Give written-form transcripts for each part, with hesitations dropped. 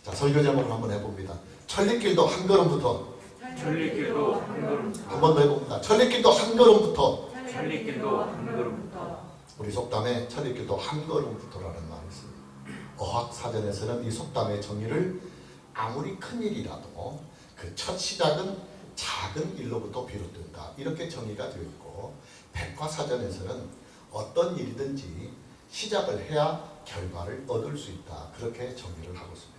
자, 설교 제목을 한번 해봅니다. 천리길도 한 걸음부터. 천리길도 한 걸음부터. 한 번 더 해봅니다. 천리길도 한 걸음부터. 천리길도 한 걸음부터. 우리 속담에 천리길도 한 걸음부터라는 말이 있습니다. 어학사전에서는 이 속담의 정의를 아무리 큰 일이라도 그 첫 시작은 작은 일로부터 비롯된다, 이렇게 정의가 되어 있고, 백과사전에서는 어떤 일이든지 시작을 해야 결과를 얻을 수 있다, 그렇게 정의를 하고 있습니다.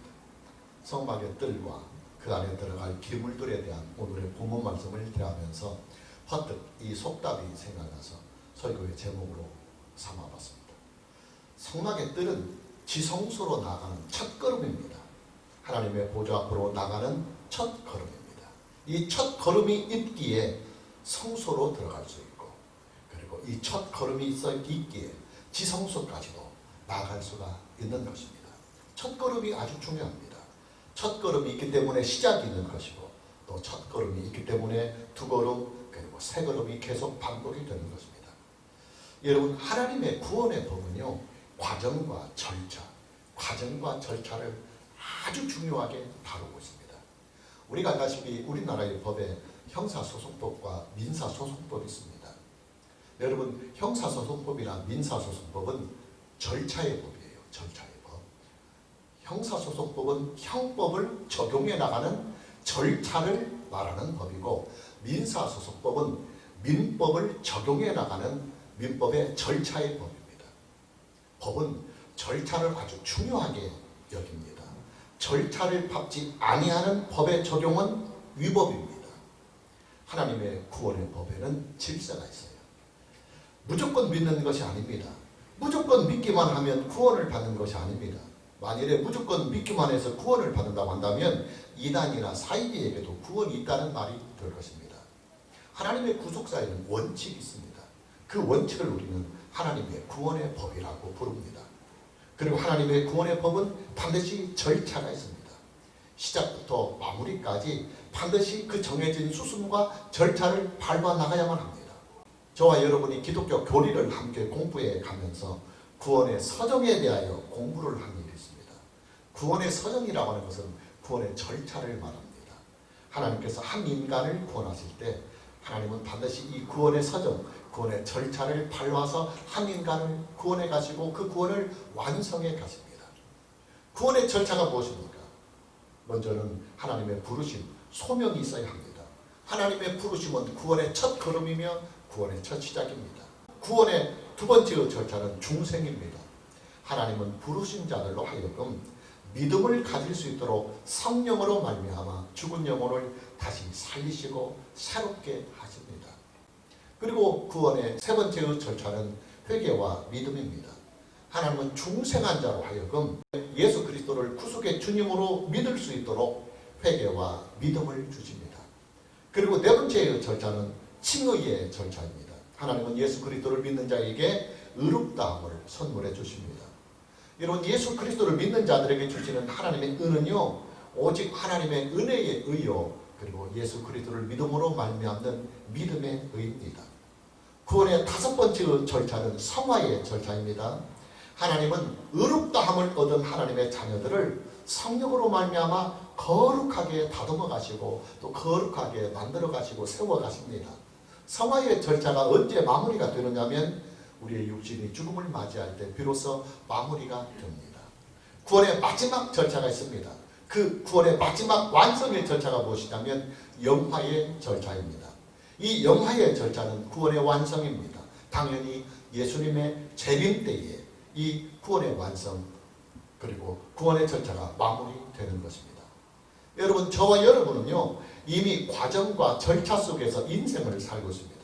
성막의 뜰과 그 안에 들어갈 기물들에 대한 오늘의 본문 말씀을 대하면서 퍼뜩 이 속담이 생각나서 설교의 제목으로 삼아봤습니다. 성막의 뜰은 지성소로 나가는 첫걸음입니다. 하나님의 보좌 앞으로 나가는 첫걸음입니다. 이 첫걸음이 있기에 성소로 들어갈 수 있고, 그리고 이 첫걸음이 있기에 지성소까지도 나갈 수가 있는 것입니다. 첫걸음이 아주 중요합니다. 첫걸음이 있기 때문에 시작이 있는 것이고, 또 첫걸음이 있기 때문에 두 걸음, 그리고 세 걸음이 계속 반복이 되는 것입니다. 여러분, 하나님의 구원의 법은요, 과정과 절차를 아주 중요하게 다루고 있습니다. 우리가 알다시피 우리나라의 법에 형사소송법과 민사소송법이 있습니다. 여러분, 형사소송법이나 민사소송법은 절차의 법이에요. 절차의 법. 형사소송법은 형법을 적용해 나가는 절차를 말하는 법이고, 민사소송법은 민법을 적용해 나가는 민법의 절차의 법입니다. 법은 절차를 아주 중요하게 여깁니다. 절차를 밟지 아니하는 법의 적용은 위법입니다. 하나님의 구원의 법에는 질서가 있어요. 무조건 믿는 것이 아닙니다. 무조건 믿기만 하면 구원을 받는 것이 아닙니다. 만일에 무조건 믿기만 해서 구원을 받는다고 한다면 이단이나 사이비에게도 구원이 있다는 말이 될 것입니다. 하나님의 구속사에는 원칙이 있습니다. 그 원칙을 우리는 하나님의 구원의 법이라고 부릅니다. 그리고 하나님의 구원의 법은 반드시 절차가 있습니다. 시작부터 마무리까지 반드시 그 정해진 수순과 절차를 밟아 나가야만 합니다. 저와 여러분이 기독교 교리를 함께 공부해 가면서 구원의 서정에 대하여 공부를 한 일이 있습니다. 구원의 서정이라고 하는 것은 구원의 절차를 말합니다. 하나님께서 한 인간을 구원하실 때 하나님은 반드시 이 구원의 서정, 구원의 절차를 밟아서 한 인간을 구원해 가시고 그 구원을 완성해 가십니다. 구원의 절차가 무엇입니까? 먼저는 하나님의 부르심, 소명이 있어야 합니다. 하나님의 부르심은 구원의 첫 걸음이며 구원의 첫 시작입니다. 구원의 두 번째 절차는 중생입니다. 하나님은 부르신 자들로 하여금 믿음을 가질 수 있도록 성령으로 말미암아 죽은 영혼을 다시 살리시고 새롭게 하십니다. 그리고 구원의 세 번째 절차는 회개와 믿음입니다. 하나님은 중생한 자로 하여금 예수 그리스도를 구속의 주님으로 믿을 수 있도록 회개와 믿음을 주십니다. 그리고 네 번째 절차는 칭의의 절차입니다. 하나님은 예수 그리스도를 믿는 자에게 의롭다함을 선물해 주십니다. 여러분, 예수 그리스도를 믿는 자들에게 주시는 하나님의 은은요, 오직 하나님의 은혜의 의요, 그리고 예수 그리스도를 믿음으로 말미암는 믿음의 의입니다. 구원의 다섯 번째 절차는 성화의 절차입니다. 하나님은 의롭다함을 얻은 하나님의 자녀들을 성령으로 말미암아 거룩하게 다듬어 가시고 또 거룩하게 만들어 가시고 세워 가십니다. 성화의 절차가 언제 마무리가 되느냐면 우리의 육신이 죽음을 맞이할 때 비로소 마무리가 됩니다. 구원의 마지막 절차가 있습니다. 그 구원의 마지막 완성의 절차가 무엇이냐면 영화의 절차입니다. 이 영화의 절차는 구원의 완성입니다. 당연히 예수님의 재림 때에 이 구원의 완성, 그리고 구원의 절차가 마무리되는 것입니다. 여러분, 저와 여러분은요, 이미 과정과 절차 속에서 인생을 살고 있습니다.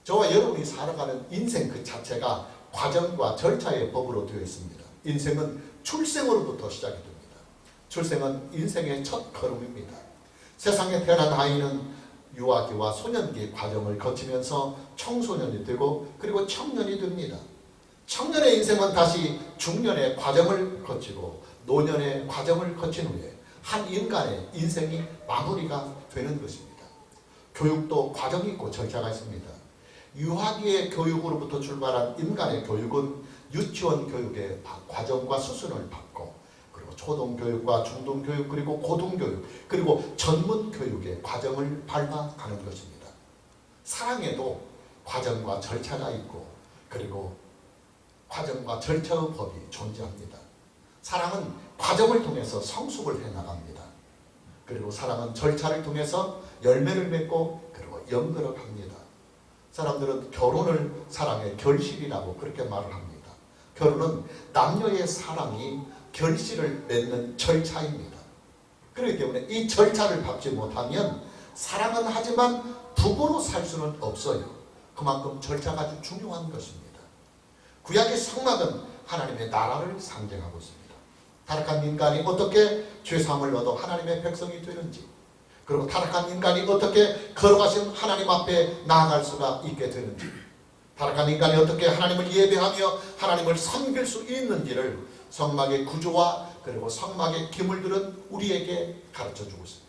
저와 여러분이 살아가는 인생 그 자체가 과정과 절차의 법으로 되어 있습니다. 인생은 출생으로부터 시작이 됩니다. 출생은 인생의 첫 걸음입니다. 세상에 태어난 아이는 유아기와 소년기 과정을 거치면서 청소년이 되고 그리고 청년이 됩니다. 청년의 인생은 다시 중년의 과정을 거치고 노년의 과정을 거친 후에 한 인간의 인생이 마무리가 되는 것입니다. 교육도 과정이 있고 절차가 있습니다. 유아기의 교육으로부터 출발한 인간의 교육은 유치원 교육의 과정과 수순을 받고, 그리고 초등교육과 중등교육 그리고 고등교육 그리고 전문교육의 과정을 밟아가는 것입니다. 사랑에도 과정과 절차가 있고 그리고 과정과 절차의 법이 존재합니다. 사랑은 과정을 통해서 성숙을 해나갑니다. 그리고 사랑은 절차를 통해서 열매를 맺고 그리고 연결을 합니다. 사람들은 결혼을 사랑의 결실이라고 그렇게 말을 합니다. 결혼은 남녀의 사랑이 결실을 맺는 절차입니다. 그렇기 때문에 이 절차를 밟지 못하면 사랑은 하지만 부부로 살 수는 없어요. 그만큼 절차가 아주 중요한 것입니다. 구약의 성막은 하나님의 나라를 상징하고 있습니다. 타락한 인간이 어떻게 죄사함을 얻어 하나님의 백성이 되는지, 그리고 타락한 인간이 어떻게 걸어가신 하나님 앞에 나아갈 수가 있게 되는지, 타락한 인간이 어떻게 하나님을 예배하며 하나님을 섬길 수 있는지를 성막의 구조와 그리고 성막의 기물들은 우리에게 가르쳐주고 있습니다.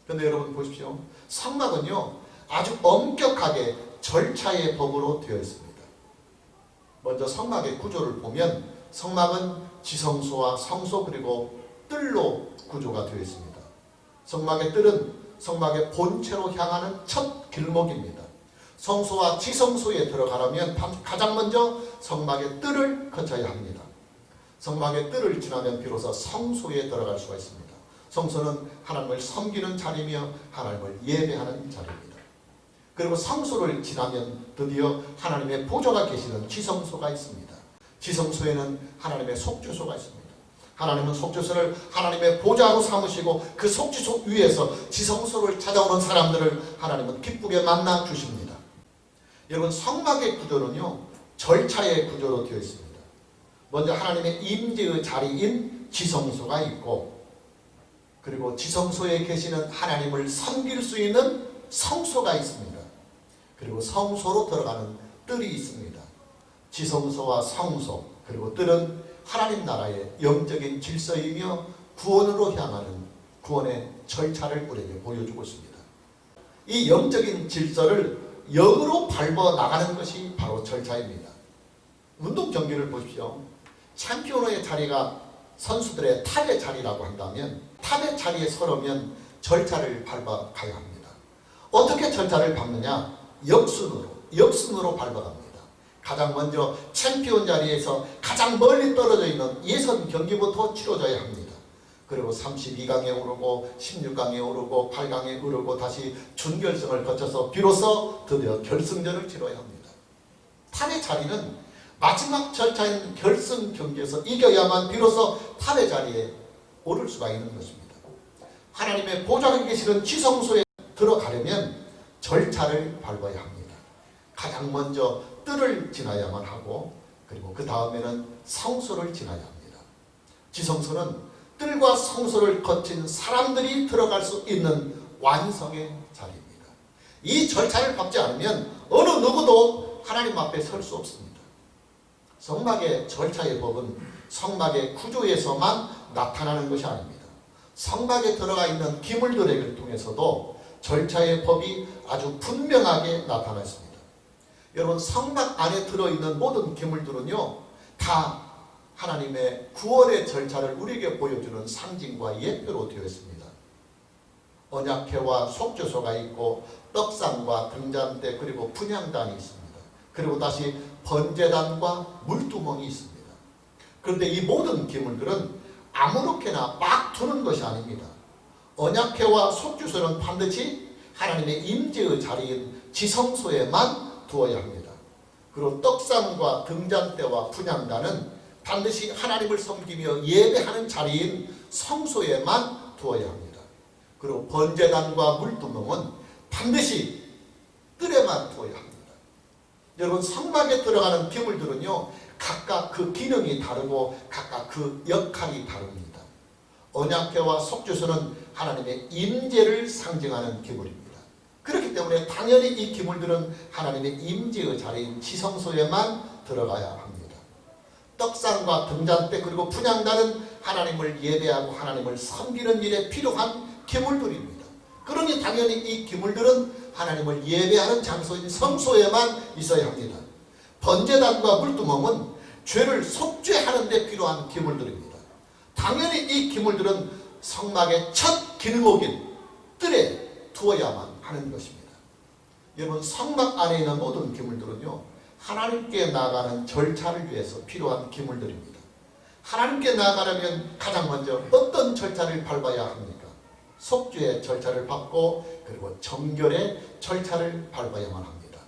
그런데 여러분 보십시오. 성막은요 아주 엄격하게 절차의 법으로 되어 있습니다. 먼저 성막의 구조를 보면 성막은 지성소와 성소 그리고 뜰로 구조가 되어 있습니다. 성막의 뜰은 성막의 본체로 향하는 첫 길목입니다. 성소와 지성소에 들어가려면 가장 먼저 성막의 뜰을 거쳐야 합니다. 성막의 뜰을 지나면 비로소 성소에 들어갈 수가 있습니다. 성소는 하나님을 섬기는 자리며 하나님을 예배하는 자리입니다. 그리고 성소를 지나면 드디어 하나님의 보좌가 계시는 지성소가 있습니다. 지성소에는 하나님의 속죄소가 있습니다. 하나님은 속죄소를 하나님의 보좌로 삼으시고 그 속죄소 위에서 지성소를 찾아오는 사람들을 하나님은 기쁘게 만나 주십니다. 여러분 성막의 구조는요 절차의 구조로 되어 있습니다. 먼저 하나님의 임재의 자리인 지성소가 있고 그리고 지성소에 계시는 하나님을 섬길 수 있는 성소가 있습니다. 그리고 성소로 들어가는 뜰이 있습니다. 지성소와 성소 그리고 뜰은 하나님 나라의 영적인 질서이며 구원으로 향하는 구원의 절차를 우리에게 보여주고 있습니다. 이 영적인 질서를 영으로 밟아 나가는 것이 바로 절차입니다. 운동 경기를 보십시오. 챔피언의 자리가 선수들의 탑의 자리라고 한다면 탑의 자리에 서려면 절차를 밟아 가야 합니다. 어떻게 절차를 밟느냐? 역순으로 밟아갑니다. 가장 먼저 챔피언 자리에서 가장 멀리 떨어져 있는 예선 경기부터 치러져야 합니다. 그리고 32강에 오르고 16강에 오르고 8강에 오르고 다시 준결승을 거쳐서 비로소 드디어 결승전을 치러야 합니다. 탑의 자리는 마지막 절차인 결승 경기에서 이겨야만 비로소 탑의 자리에 오를 수가 있는 것입니다. 하나님의 보좌에 계시는 지성소에 들어가려면 절차를 밟아야 합니다. 가장 먼저 뜰을 지나야만 하고 그리고 그 다음에는 성소를 지나야 합니다. 지성소는 뜰과 성소를 거친 사람들이 들어갈 수 있는 완성의 자리입니다. 이 절차를 밟지 않으면 어느 누구도 하나님 앞에 설 수 없습니다. 성막의 절차의 법은 성막의 구조에서만 나타나는 것이 아닙니다. 성막에 들어가 있는 기물들을 통해서도 절차의 법이 아주 분명하게 나타나 있습니다. 여러분 성막 안에 들어있는 모든 기물들은요 다 하나님의 구원의 절차를 우리에게 보여주는 상징과 예표로 되어 있습니다. 언약궤와 속죄소가 있고 떡상과 등잔대 그리고 분향단이 있습니다. 그리고 다시 번제단과 물두멍이 있습니다. 그런데 이 모든 기물들은 아무렇게나 막 두는 것이 아닙니다. 언약궤와 속죄소는 반드시 하나님의 임재의 자리인 지성소에만 두어야 합니다. 그리고 떡상과 등잔대와 분향단은 반드시 하나님을 섬기며 예배하는 자리인 성소에만 두어야 합니다. 그리고 번제단과 물두멍은 반드시 뜰에만 두어야 합니다. 여러분 성막에 들어가는 기물들은요 각각 그 기능이 다르고 각각 그 역할이 다릅니다. 언약궤와 속죄소는 하나님의 임재를 상징하는 기물입니다. 그렇기 때문에 당연히 이 기물들은 하나님의 임재의 자리인 지성소에만 들어가야 합니다. 떡상과 등잔대 그리고 분향단은 하나님을 예배하고 하나님을 섬기는 일에 필요한 기물들입니다. 그러니 당연히 이 기물들은 하나님을 예배하는 장소인 성소에만 있어야 합니다. 번제단과 물두멍은 죄를 속죄하는 데 필요한 기물들입니다. 당연히 이 기물들은 성막의 첫 길목인 뜰에 두어야만 하는 것입니다. 여러분, 성막 안에 있는 모든 기물들은요, 하나님께 나아가는 절차를 위해서 필요한 기물들입니다. 하나님께 나아가려면 가장 먼저 어떤 절차를 밟아야 합니까? 속죄의 절차를 밟고 그리고 정결의 절차를 밟아야만 합니다.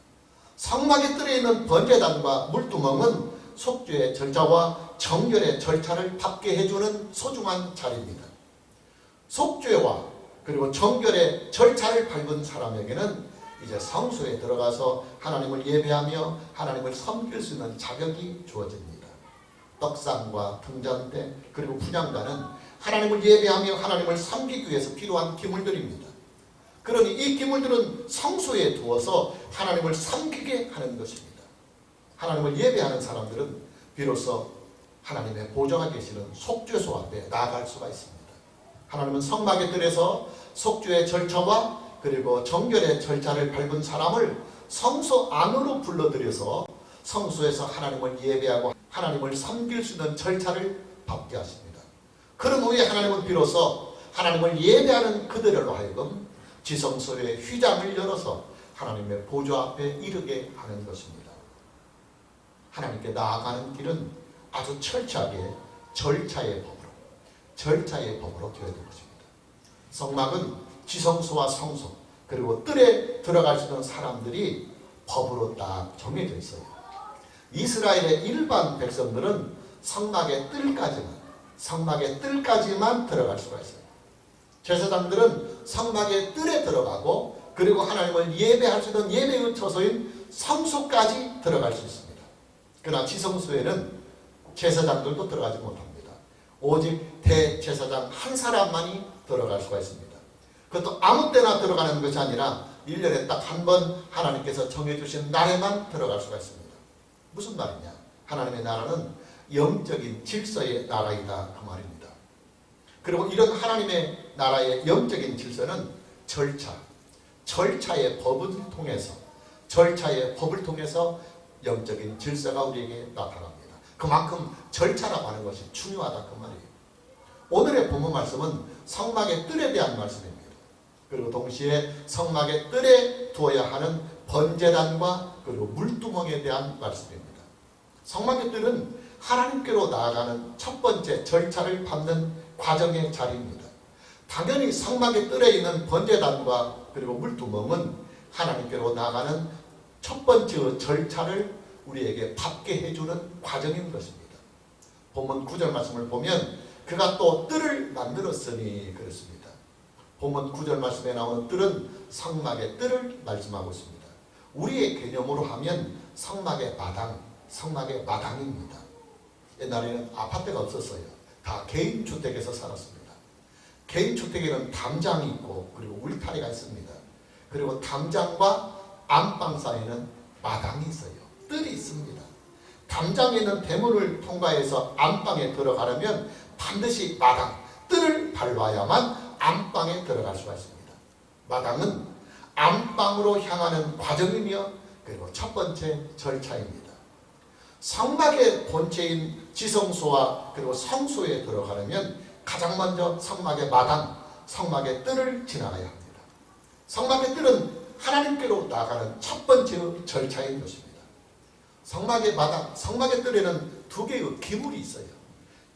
성막의 뜰에 있는 번제단과 물두멍은 속죄의 절차와 정결의 절차를 밟게 해주는 소중한 자리입니다. 속죄와 그리고 정결의 절차를 밟은 사람에게는 이제 성소에 들어가서 하나님을 예배하며 하나님을 섬길 수 있는 자격이 주어집니다. 떡상과 등잔대 그리고 분향단은 하나님을 예배하며 하나님을 섬기기 위해서 필요한 기물들입니다. 그러니 이 기물들은 성소에 두어서 하나님을 섬기게 하는 것입니다. 하나님을 예배하는 사람들은 비로소 하나님의 보좌가 계시는 속죄소 앞에 나아갈 수가 있습니다. 하나님은 성막의 뜰에서 속죄의 절차와 그리고 정결의 절차를 밟은 사람을 성소 안으로 불러들여서 성소에서 하나님을 예배하고 하나님을 섬길 수 있는 절차를 밟게 하십니다. 그런 후에 하나님은 비로소 하나님을 예배하는 그들로 하여금 지성소의 휘장을 열어서 하나님의 보좌 앞에 이르게 하는 것입니다. 하나님께 나아가는 길은 아주 철저하게 절차의 법으로 되어야 되는 것입니다. 성막은 지성소와 성소 그리고 뜰에 들어갈 수 있는 사람들이 법으로 딱 정해져 있어요. 이스라엘의 일반 백성들은 성막의 뜰까지만 들어갈 수가 있어요. 제사장들은 성막의 뜰에 들어가고 그리고 하나님을 예배할 수 있는 예배의 처소인 성소까지 들어갈 수 있습니다. 그러나 지성소에는 제사장들도 들어가지 못합니다. 오직 대제사장 한 사람만이 들어갈 수가 있습니다. 그것도 아무 때나 들어가는 것이 아니라 1년에 딱 한 번 하나님께서 정해주신 날에만 들어갈 수가 있습니다. 무슨 말이냐? 하나님의 나라는 영적인 질서의 나라이다 그 말입니다. 그리고 이런 하나님의 나라의 영적인 질서는 절차의 법을 통해서 영적인 질서가 우리에게 나타납니다. 그만큼 절차라고 하는 것이 중요하다 그 말이에요. 오늘의 본문 말씀은 성막의 뜰에 대한 말씀입니다. 그리고 동시에 성막의 뜰에 두어야 하는 번제단과 그리고 물두멍에 대한 말씀입니다. 성막의 뜰은 하나님께로 나아가는 첫 번째 절차를 밟는 과정의 자리입니다. 당연히 성막의 뜰에 있는 번제단과 그리고 물두멍은 하나님께로 나아가는 첫 번째 절차를 우리에게 밟게 해주는 과정인 것입니다. 본문 9절 말씀을 보면 그가 또 뜰을 만들었으니 그렇습니다. 본문 9절 말씀에 나오는 뜰은 성막의 뜰을 말씀하고 있습니다. 우리의 개념으로 하면 성막의 마당입니다. 옛날에는 아파트가 없었어요. 다 개인주택에서 살았습니다. 개인주택에는 담장이 있고 그리고 울타리가 있습니다. 그리고 담장과 안방 사이에는 마당이 있어요. 뜰이 있습니다. 담장에 있는 대문을 통과해서 안방에 들어가려면 반드시 뜰을 밟아야만 안방에 들어갈 수가 있습니다. 마당은 안방으로 향하는 과정이며 그리고 첫 번째 절차입니다. 성막의 본체인 지성소와 그리고 성소에 들어가려면 가장 먼저 성막의 뜰을 지나가야 합니다. 성막의 뜰은 하나님께로 나가는 첫 번째 절차인 것입니다. 성막의 뜰에는 두 개의 기물이 있어요.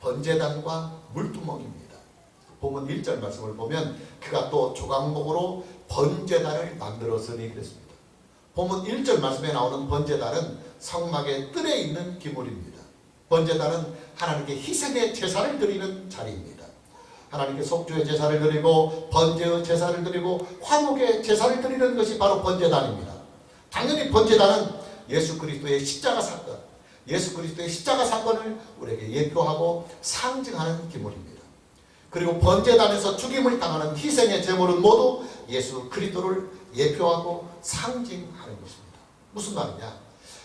번제단과 물두멍입니다. 본문 1절 말씀을 보면 그가 또 조각목으로 번제단을 만들었으니 그랬습니다. 본문 1절 말씀에 나오는 번제단은 성막의 뜰에 있는 기물입니다. 번제단은 하나님께 희생의 제사를 드리는 자리입니다. 하나님께 속죄의 제사를 드리고 번제의 제사를 드리고 화목의 제사를 드리는 것이 바로 번제단입니다. 당연히 번제단은 예수 그리스도의 십자가 사건을 우리에게 예표하고 상징하는 기물입니다. 그리고 번제단에서 죽임을 당하는 희생의 제물은 모두 예수 그리스도를 예표하고 상징하는 것입니다. 무슨 말이냐?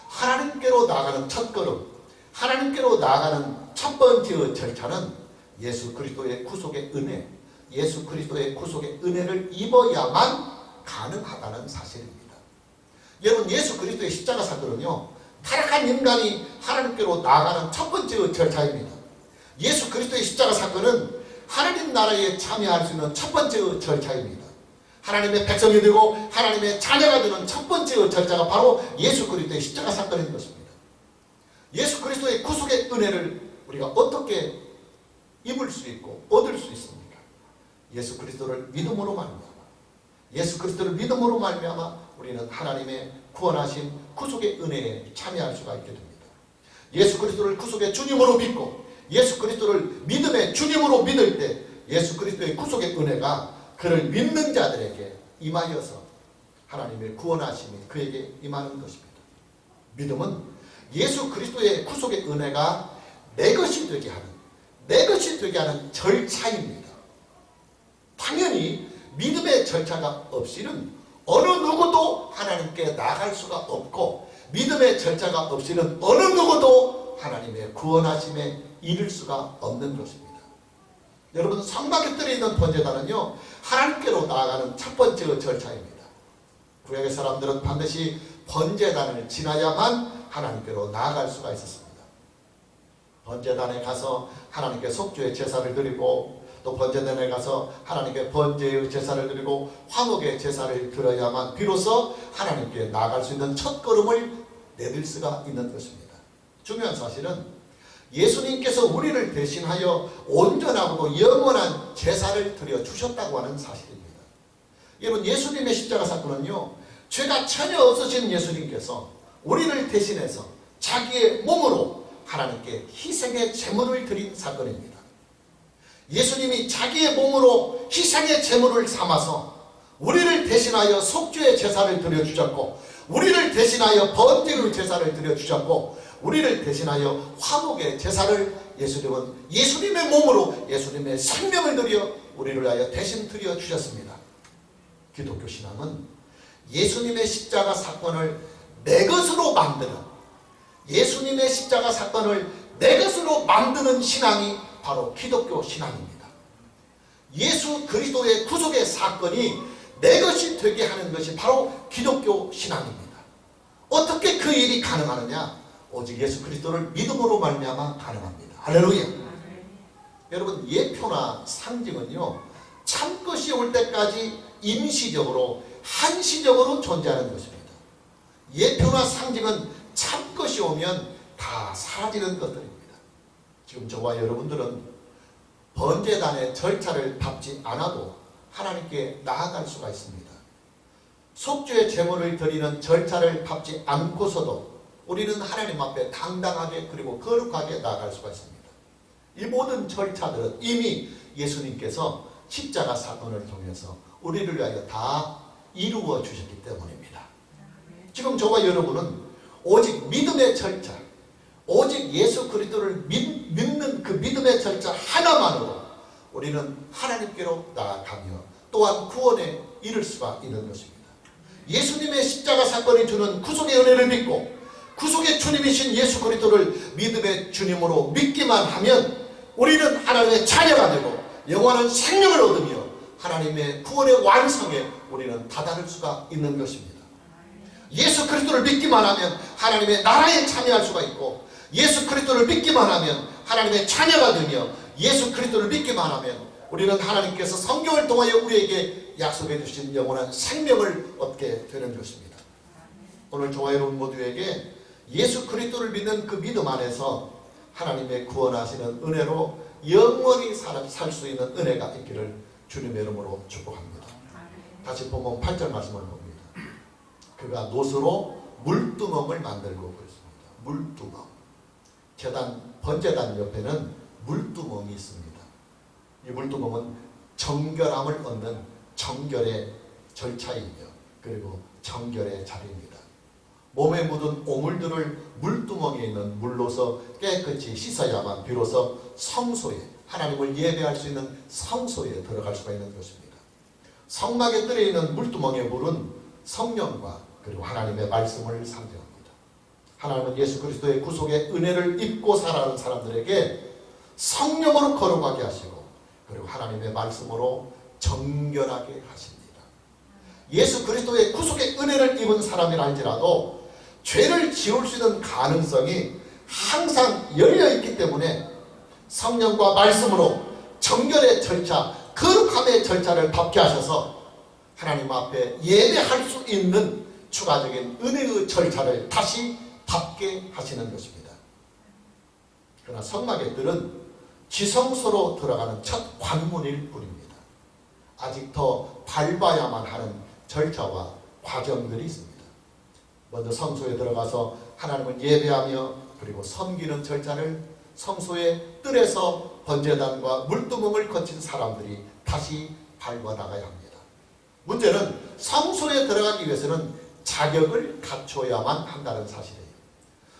하나님께로 나아가는 첫걸음, 하나님께로 나아가는 첫 번째 절차는 예수 그리스도의 구속의 은혜를 입어야만 가능하다는 사실입니다. 여러분, 예수 그리스도의 십자가 사건은요, 타락한 인간이 하나님께로 나아가는 첫 번째 절차입니다. 예수 그리스도의 십자가 사건은 하나님 나라에 참여할 수 있는 첫 번째 절차입니다. 하나님의 백성이 되고 하나님의 자녀가 되는 첫 번째 절차가 바로 예수 그리스도의 십자가 사건인 것입니다. 예수 그리스도의 구속의 은혜를 우리가 어떻게 입을 수 있고 얻을 수 있습니까? 예수 그리스도를 믿음으로 말미암아, 예수 그리스도를 믿음으로 말미암아 우리는 하나님의 구원하신 구속의 은혜에 참여할 수가 있게 됩니다. 예수 그리스도를 구속의 주님으로 믿고 예수 그리스도를 믿음의 주님으로 믿을 때 예수 그리스도의 구속의 은혜가 그를 믿는 자들에게 임하여서 하나님의 구원하심이 그에게 임하는 것입니다. 믿음은 예수 그리스도의 구속의 은혜가 내 것이 되게 하는 절차입니다. 당연히 믿음의 절차가 없이는 어느 누구도 하나님께 나아갈 수가 없고, 믿음의 절차가 없이는 어느 누구도 하나님의 구원하심에 이를 수가 없는 것입니다. 여러분, 성막에 들어있는 번제단은요, 하나님께로 나아가는 첫 번째 절차입니다. 구약의 사람들은 반드시 번제단을 지나야만 하나님께로 나아갈 수가 있었습니다. 번제단에 가서 하나님께 속죄의 제사를 드리고, 또 번제단에 가서 하나님께 번제의 제사를 드리고 화목의 제사를 드려야만 비로소 하나님께 나아갈 수 있는 첫걸음을 내딜 수가 있는 것입니다. 중요한 사실은 예수님께서 우리를 대신하여 온전하고 영원한 제사를 드려주셨다고 하는 사실입니다. 여러분, 예수님의 십자가 사건은요, 죄가 전혀 없으신 예수님께서 우리를 대신해서 자기의 몸으로 하나님께 희생의 제물을 드린 사건입니다. 예수님이 자기의 몸으로 희생의 제물을 삼아서 우리를 대신하여 속죄의 제사를 드려주셨고, 우리를 대신하여 번제의 제사를 드려주셨고, 우리를 대신하여 화목의 제사를 예수님은 예수님의 몸으로 예수님의 생명을 드려 우리를 위하여 대신 드려주셨습니다. 기독교 신앙은 예수님의 십자가 사건을 내 것으로 만드는, 예수님의 십자가 사건을 내 것으로 만드는 신앙이 바로 기독교 신앙입니다. 예수 그리스도의 구속의 사건이 내 것이 되게 하는 것이 바로 기독교 신앙입니다. 어떻게 그 일이 가능하느냐? 오직 예수 그리스도를 믿음으로 말미암아 가능합니다. 할렐루야. 여러분, 예표나 상징은요, 참것이 올 때까지 임시적으로 한시적으로 존재하는 것입니다. 예표나 상징은 참것이 오면 다 사라지는 것들입니다. 지금 저와 여러분들은 번제단의 절차를 밟지 않아도 하나님께 나아갈 수가 있습니다. 속죄의 제물을 드리는 절차를 밟지 않고서도 우리는 하나님 앞에 당당하게 그리고 거룩하게 나아갈 수가 있습니다. 이 모든 절차들은 이미 예수님께서 십자가 사건을 통해서 우리를 위하여 다 이루어 주셨기 때문입니다. 지금 저와 여러분은 오직 믿음의 절차, 오직 예수 그리스도를 믿는 그 믿음의 절차 하나만으로 우리는 하나님께로 나아가며 또한 구원에 이를 수가 있는 것입니다. 예수님의 십자가 사건이 주는 구속의 은혜를 믿고 구속의 주님이신 예수 그리스도를 믿음의 주님으로 믿기만 하면 우리는 하나님의 자녀가 되고 영원한 생명을 얻으며 하나님의 구원의 완성에 우리는 다다를 수가 있는 것입니다. 예수 그리스도를 믿기만 하면 하나님의 나라에 참여할 수가 있고, 예수 그리스도를 믿기만 하면 하나님의 자녀가 되며, 예수 그리스도를 믿기만 하면 우리는 하나님께서 성경을 통하여 우리에게 약속해 주신 영원한 생명을 얻게 되는 것입니다. 오늘 저와 여러분 모두에게 예수 그리스도를 믿는 그 믿음 안에서 하나님의 구원하시는 은혜로 영원히 살 수 있는 은혜가 있기를 주님의 이름으로 축복합니다. 다시 보면 8절 말씀을 봅니다. 그가 노스로 물두멍을 만들고 그랬습니다. 물두멍. 번제단 옆에는 물두멍이 있습니다. 이 물두멍은 정결함을 얻는 정결의 절차이며 그리고 정결의 자리입니다. 몸에 묻은 오물들을 물두멍에 있는 물로서 깨끗이 씻어야만 비로소 성소에, 하나님을 예배할 수 있는 성소에 들어갈 수가 있는 것입니다. 성막에 들어있는 물두멍의 물은 성령과 그리고 하나님의 말씀을 상징합니다. 하나님은 예수 그리스도의 구속의 은혜를 입고 살아가는 사람들에게 성령으로 거룩하게 하시고 그리고 하나님의 말씀으로 정결하게 하십니다. 예수 그리스도의 구속의 은혜를 입은 사람이라 할지라도 죄를 지을 수 있는 가능성이 항상 열려있기 때문에 성령과 말씀으로 정결의 절차, 거룩함의 절차를 밟게 하셔서 하나님 앞에 예배할 수 있는 추가적인 은혜의 절차를 다시 밟게 하시는 것입니다. 그러나 성막의 뜰은 지성소로 들어가는 첫 관문일 뿐입니다. 아직 더 밟아야만 하는 절차와 과정들이 있습니다. 먼저 성소에 들어가서 하나님을 예배하며 그리고 섬기는 절차를 성소의 뜰에서 번제단과 물두멍을 거친 사람들이 다시 밟아나가야 합니다. 문제는 성소에 들어가기 위해서는 자격을 갖춰야만 한다는 사실이에요.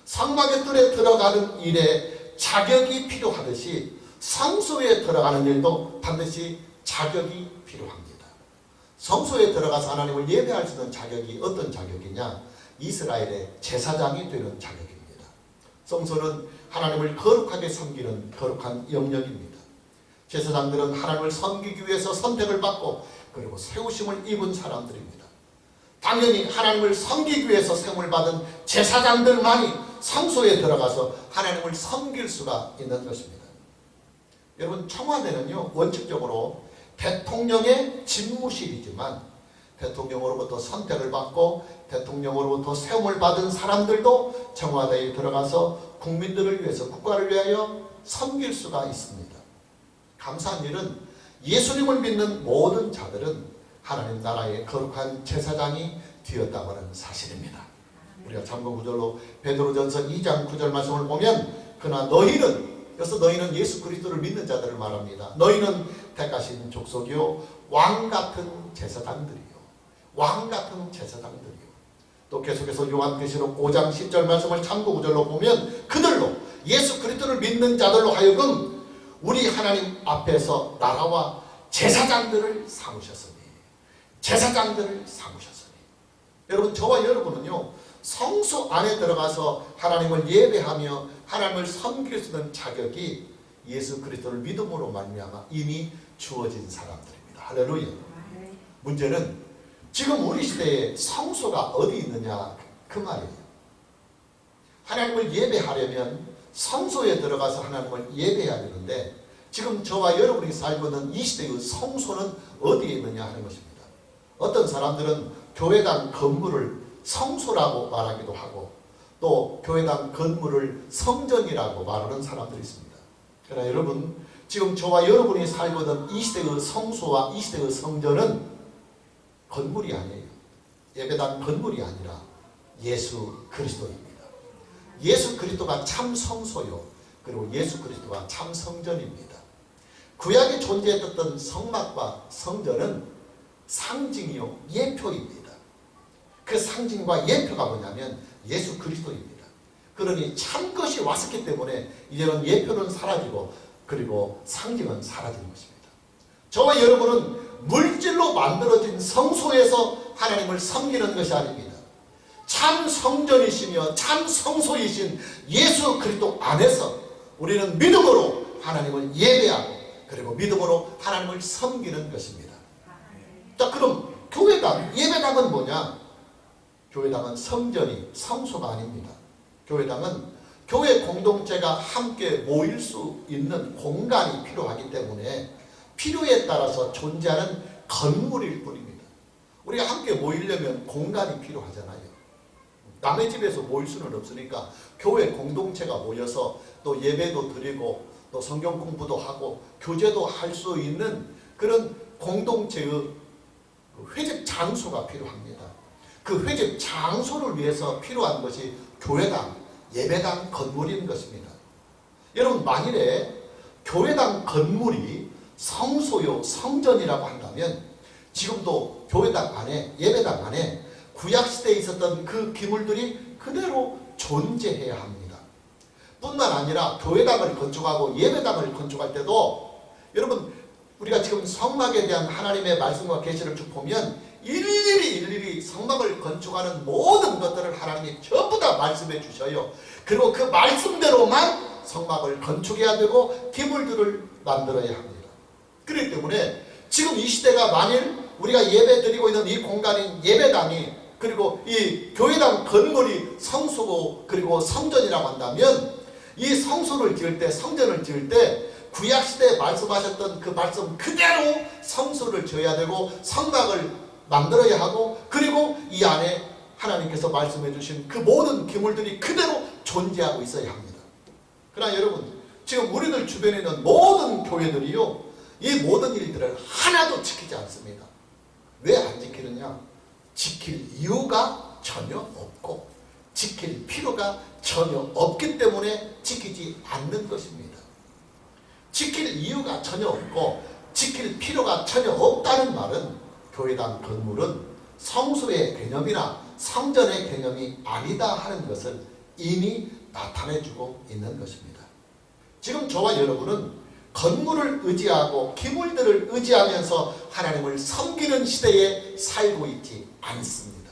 성막의 뜰에 들어가는 일에 자격이 필요하듯이 성소에 들어가는 일도 반드시 자격이 필요합니다. 성소에 들어가서 하나님을 예배할 수 있는 자격이 어떤 자격이냐? 이스라엘의 제사장이 되는 자격입니다. 성소는 하나님을 거룩하게 섬기는 거룩한 영역입니다. 제사장들은 하나님을 섬기기 위해서 선택을 받고 그리고 세우심을 입은 사람들입니다. 당연히 하나님을 섬기기 위해서 세움을 받은 제사장들만이 성소에 들어가서 하나님을 섬길 수가 있는 것입니다. 여러분, 청와대는요, 원칙적으로 대통령의 집무실이지만 대통령으로부터 선택을 받고 대통령으로부터 세움을 받은 사람들도 청와대에 들어가서 국민들을 위해서, 국가를 위하여 섬길 수가 있습니다. 감사한 일은 예수님을 믿는 모든 자들은 하나님 나라의 거룩한 제사장이 되었다고 하는 사실입니다. 우리가 참고 구절로 베드로전서 2장 9절 말씀을 보면, 그러나 너희는, 그래서 너희는 예수 그리스도를 믿는 자들을 말합니다. 너희는 택하신 족속이요 왕같은 제사장들이요, 왕같은 제사장들이요. 또 계속해서 요한계시록 5장 10절 말씀을 참고 구절로 보면, 그들로, 예수 그리스도를 믿는 자들로 하여금 우리 하나님 앞에서 나라와 제사장들을 삼으셨으니, 제사장들을 삼으셨으니. 여러분, 저와 여러분은요, 성소 안에 들어가서 하나님을 예배하며 하나님을 섬길 수 있는 자격이 예수 그리스도를 믿음으로 말미암아 이미 주어진 사람들입니다. 할렐루야. 문제는 지금 우리 시대에 성소가 어디 있느냐, 그 말이에요. 하나님을 예배하려면 성소에 들어가서 하나님을 예배해야 되는데, 지금 저와 여러분이 살고 있는 이 시대의 성소는 어디에 있느냐 하는 것입니다. 어떤 사람들은 교회당 건물을 성소라고 말하기도 하고, 또 교회당 건물을 성전이라고 말하는 사람들이 있습니다. 그러나 여러분, 지금 저와 여러분이 살고 있는 이 시대의 성소와 이 시대의 성전은 건물이 아니에요. 예배당 건물이 아니라 예수 그리스도입니다. 예수 그리스도가 참 성소요, 그리고 예수 그리스도가 참 성전입니다. 구약에 존재했던 성막과 성전은 상징이요 예표입니다. 그 상징과 예표가 뭐냐면 예수 그리스도입니다. 그러니 참 것이 왔었기 때문에 이제는 예표는 사라지고 그리고 상징은 사라지는 것입니다. 저와 여러분은 물질로 만들어진 성소에서 하나님을 섬기는 것이 아닙니다. 참 성전이시며 참 성소이신 예수 그리스도 안에서 우리는 믿음으로 하나님을 예배하고 그리고 믿음으로 하나님을 섬기는 것입니다. 자, 그럼 교회당, 예배당은 뭐냐? 교회당은 성전이, 성소가 아닙니다. 교회당은 교회 공동체가 함께 모일 수 있는 공간이 필요하기 때문에 필요에 따라서 존재하는 건물일 뿐입니다. 우리가 함께 모이려면 공간이 필요하잖아요. 남의 집에서 모일 수는 없으니까 교회 공동체가 모여서 또 예배도 드리고 또 성경 공부도 하고 교제도 할 수 있는 그런 공동체의 회집 장소가 필요합니다. 그 회집 장소를 위해서 필요한 것이 교회당, 예배당 건물인 것입니다. 여러분, 만일에 교회당 건물이 성소요 성전이라고 한다면 지금도 교회당 안에, 예배당 안에 구약시대에 있었던 그 기물들이 그대로 존재해야 합니다. 뿐만 아니라 교회당을 건축하고 예배당을 건축할 때도 여러분, 우리가 지금 성막에 대한 하나님의 말씀과 계시를 쭉 보면 일일이 성막을 건축하는 모든 것들을 하나님이 전부 다 말씀해 주셔요. 그리고 그 말씀대로만 성막을 건축해야 되고 기물들을 만들어야 합니다. 그렇기 때문에 지금 이 시대가 만일 우리가 예배 드리고 있는 이 공간인 예배당이 그리고 이 교회당 건물이 성소고 그리고 성전이라고 한다면 이 성소를 지을 때, 성전을 지을 때 구약시대에 말씀하셨던 그 말씀 그대로 성소를 지어야 되고 성막을 만들어야 하고, 그리고 이 안에 하나님께서 말씀해 주신 그 모든 기물들이 그대로 존재하고 있어야 합니다. 그러나 여러분, 지금 우리들 주변에 있는 모든 교회들이요, 이 모든 일들을 하나도 지키지 않습니다. 왜 안 지키느냐? 지킬 이유가 전혀 없고 지킬 필요가 전혀 없기 때문에 지키지 않는 것입니다. 지킬 이유가 전혀 없고 지킬 필요가 전혀 없다는 말은 교회당 건물은 성소의 개념이나 성전의 개념이 아니다 하는 것을 이미 나타내주고 있는 것입니다. 지금 저와 여러분은 건물을 의지하고 기물들을 의지하면서 하나님을 섬기는 시대에 살고 있지 않습니다.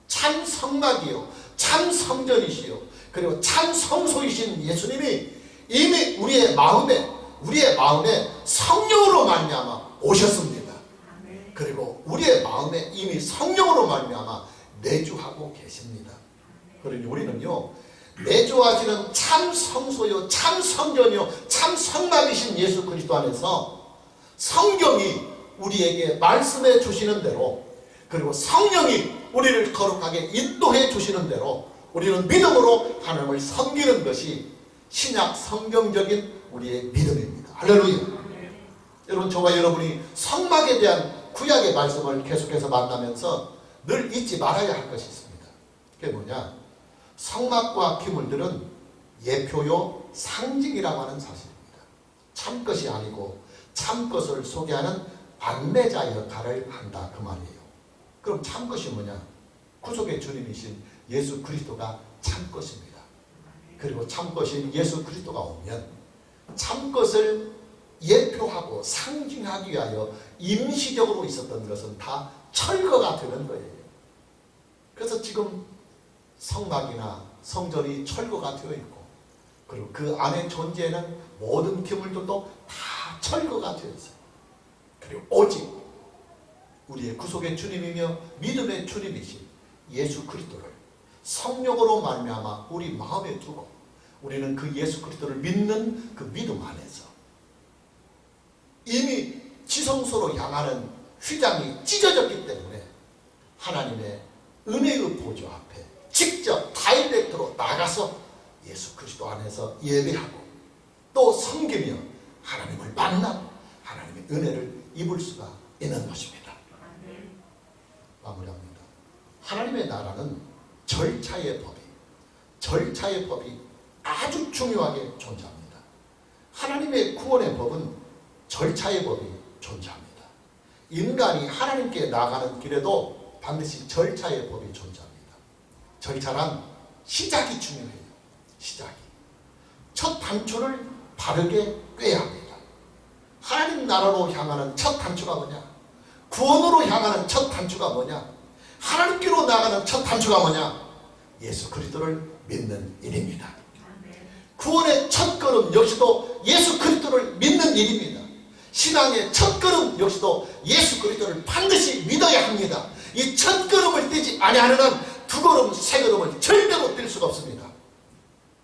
참 성막이요, 참 성전이시요, 그리고 참 성소이신 예수님이 이미 우리의 마음에 성령으로 말미암아 오셨습니다. 그리고 우리의 마음에 이미 성령으로 말미암아 내주하고 계십니다. 그러니 우리는요, 내주하시는 참 성소요, 참 성전이요, 참 성막이신 예수 그리스도 안에서 성경이 우리에게 말씀해 주시는 대로, 그리고 성령이 우리를 거룩하게 인도해 주시는 대로 우리는 믿음으로 하나님을 섬기는 것이 신약 성경적인 우리의 믿음입니다. 할렐루야. 여러분, 저와 여러분이 성막에 대한 구약의 말씀을 계속해서 만나면서 늘 잊지 말아야 할 것이 있습니다. 그게 뭐냐? 성막과 기물들은 예표요, 상징이라고 하는 사실입니다. 참것이 아니고 참것을 소개하는 안내자 역할을 한다, 그 말이에요. 그럼 참것이 뭐냐? 구속의 주님이신 예수 그리스도가 참것입니다. 그리고 참것인 예수 그리스도가 오면 참것을 예표하고 상징하기 위하여 임시적으로 있었던 것은 다 철거가 되는 거예요. 그래서 지금 성막이나 성전이 철거가 되어 있고, 그리고 그 안에 존재하는 모든 기물들도 다 철거가 되어 있어요. 그리고 오직 우리의 구속의 주님이며 믿음의 주님이신 예수 그리스도를 성령으로 말미암아 우리 마음에 두고 우리는 그 예수 그리스도를 믿는 그 믿음 안에서 이미 지성소로 향하는 휘장이 찢어졌기 때문에 하나님의 은혜의 보좌 앞에 직접 다이렉트로 나가서 예수 그리스도 안에서 예배하고 또 섬기며 하나님을 만나고 하나님의 은혜를 입을 수가 있는 것입니다. 마무리합니다. 하나님의 나라는 절차의 법이 아주 중요하게 존재합니다. 하나님의 구원의 법은 절차의 법이 존재합니다. 인간이 하나님께 나가는 길에도 반드시 절차의 법이 존재합니다. 절차란 시작이 중요해요. 시작이. 첫 단추를 바르게 꿰야 합니다. 하나님 나라로 향하는 첫 단추가 뭐냐? 구원으로 향하는 첫 단추가 뭐냐? 하나님께로 나가는 첫 단추가 뭐냐? 예수 그리스도를 믿는 일입니다. 구원의 첫 걸음 역시도 예수 그리스도를 믿는 일입니다. 신앙의 첫 걸음 역시도 예수 그리스도를 반드시 믿어야 합니다. 이 첫 걸음을 떼지 아니하는 한 두 걸음, 세 걸음을 절대로 뗄 수가 없습니다.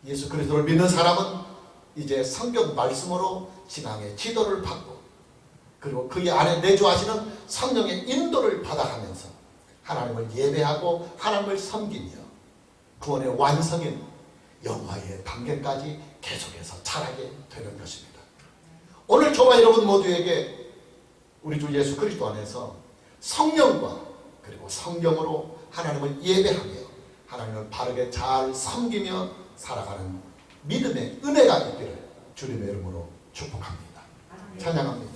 예수 그리스도를 믿는 사람은 이제 성경 말씀으로 신앙의 지도를 받고, 그리고 그 안에 내주하시는 성령의 인도를 받아가면서 하나님을 예배하고 하나님을 섬기며 구원의 완성인 영화의 단계까지 계속해서 자라게 되는 것입니다. 오늘 저와 여러분 모두에게 우리 주 예수 그리스도 안에서 성령과 그리고 성경으로 하나님을 예배하며 하나님을 바르게 잘 섬기며 살아가는 믿음의 은혜가 있기를 주님의 이름으로 축복합니다. 찬양합니다.